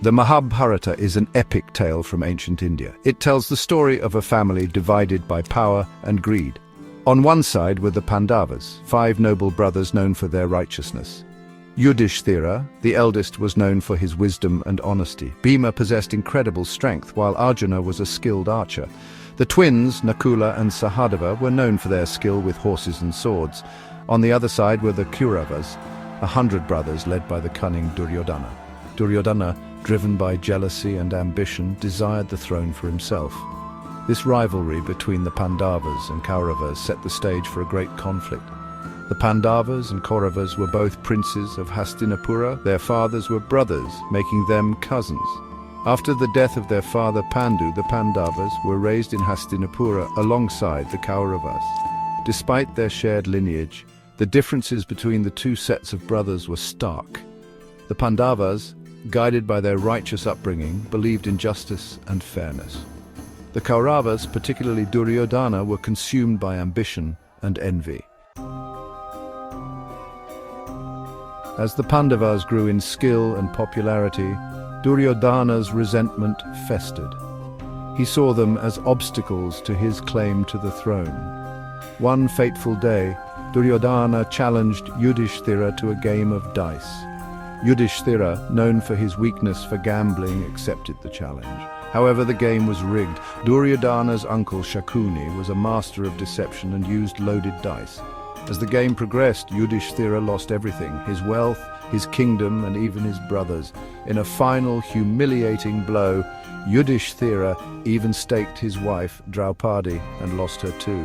The Mahabharata is an epic tale from ancient India. It tells the story of a family divided by power and greed. On one side were the Pandavas, 5 noble brothers known for their righteousness. Yudhishthira, the eldest, was known for his wisdom and honesty. Bhima possessed incredible strength, while Arjuna was a skilled archer. The twins, Nakula and Sahadeva, were known for their skill with horses and swords. On the other side were the Kauravas, 100 brothers led by the cunning Duryodhana. Duryodhana, driven by jealousy and ambition, desired the throne for himself. This rivalry between the Pandavas and Kauravas set the stage for a great conflict. The Pandavas and Kauravas were both princes of Hastinapura. Their fathers were brothers, making them cousins. After the death of their father Pandu, the Pandavas were raised in Hastinapura alongside the Kauravas. Despite their shared lineage, the differences between the two sets of brothers were stark. The Pandavas, guided by their righteous upbringing, believed in justice and fairness. The Kauravas, particularly Duryodhana, were consumed by ambition and envy. As the Pandavas grew in skill and popularity, Duryodhana's resentment festered. He saw them as obstacles to his claim to the throne. One fateful day, Duryodhana challenged Yudhishthira to a game of dice. Yudhishthira, known for his weakness for gambling, accepted the challenge. However, the game was rigged. Duryodhana's uncle Shakuni was a master of deception and used loaded dice. As the game progressed, Yudhishthira lost everything: his wealth, his kingdom, and even his brothers. In a final, humiliating blow, Yudhishthira even staked his wife, Draupadi, and lost her too.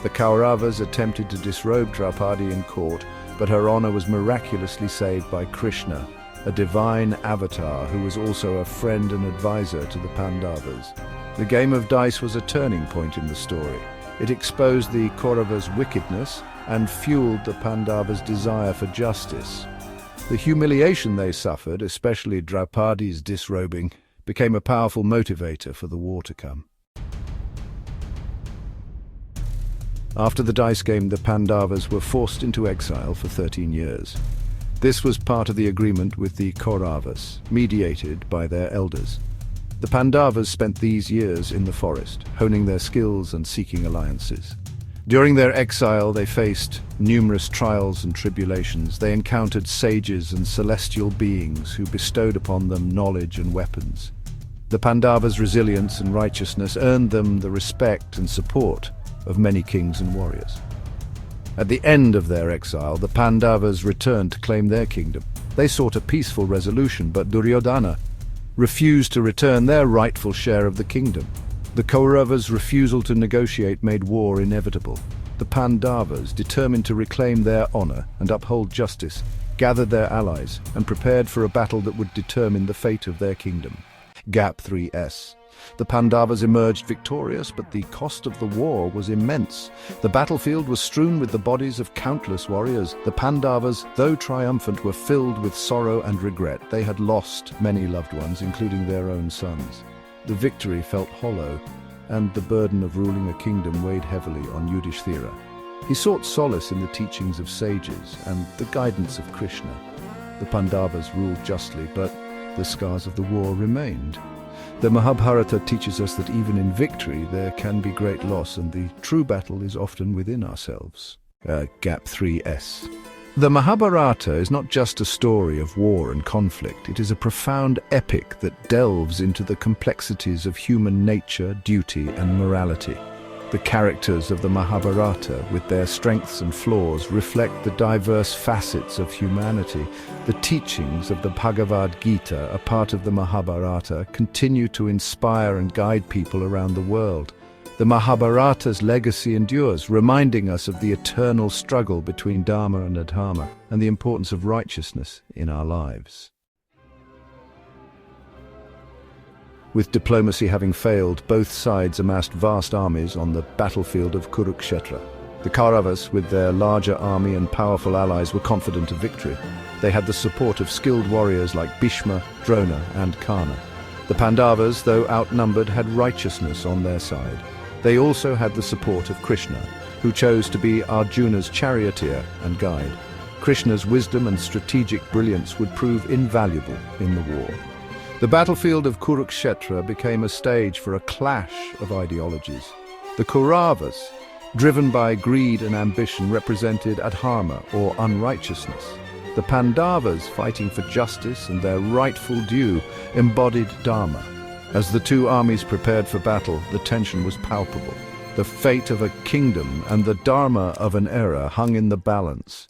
The Kauravas attempted to disrobe Draupadi in court, but her honor was miraculously saved by Krishna, a divine avatar who was also a friend and advisor to the Pandavas. The game of dice was a turning point in the story. It exposed the Kauravas' wickedness and fueled the Pandavas' desire for justice. The humiliation they suffered, especially Draupadi's disrobing, became a powerful motivator for the war to come. After the dice game, the Pandavas were forced into exile for 13 years. This was part of the agreement with the Kauravas, mediated by their elders. The Pandavas spent these years in the forest, honing their skills and seeking alliances. During their exile, they faced numerous trials and tribulations. They encountered sages and celestial beings who bestowed upon them knowledge and weapons. The Pandavas' resilience and righteousness earned them the respect and support of many kings and warriors. At the end of their exile, the Pandavas returned to claim their kingdom. They sought a peaceful resolution, but Duryodhana refused to return their rightful share of the kingdom. The Kauravas' refusal to negotiate made war inevitable. The Pandavas, determined to reclaim their honor and uphold justice, gathered their allies and prepared for a battle that would determine the fate of their kingdom. Gap 3S. The Pandavas emerged victorious, but the cost of the war was immense. The battlefield was strewn with the bodies of countless warriors. The Pandavas, though triumphant, were filled with sorrow and regret. They had lost many loved ones, including their own sons. The victory felt hollow, and the burden of ruling a kingdom weighed heavily on Yudhishthira. He sought solace in the teachings of sages and the guidance of Krishna. The Pandavas ruled justly, but the scars of the war remained. The Mahabharata teaches us that even in victory there can be great loss, and the true battle is often within ourselves. Gap 3S. The Mahabharata is not just a story of war and conflict. It is a profound epic that delves into the complexities of human nature, duty, and morality. The characters of the Mahabharata, with their strengths and flaws, reflect the diverse facets of humanity. The teachings of the Bhagavad Gita, a part of the Mahabharata, continue to inspire and guide people around the world. The Mahabharata's legacy endures, reminding us of the eternal struggle between Dharma and Adharma, and the importance of righteousness in our lives. With diplomacy having failed, both sides amassed vast armies on the battlefield of Kurukshetra. The Kauravas, with their larger army and powerful allies, were confident of victory. They had the support of skilled warriors like Bhishma, Drona, and Karna. The Pandavas, though outnumbered, had righteousness on their side. They also had the support of Krishna, who chose to be Arjuna's charioteer and guide. Krishna's wisdom and strategic brilliance would prove invaluable in the war. The battlefield of Kurukshetra became a stage for a clash of ideologies. The Kauravas, driven by greed and ambition, represented adharma or unrighteousness. The Pandavas, fighting for justice and their rightful due, embodied dharma. As the two armies prepared for battle, the tension was palpable. The fate of a kingdom and the dharma of an era hung in the balance.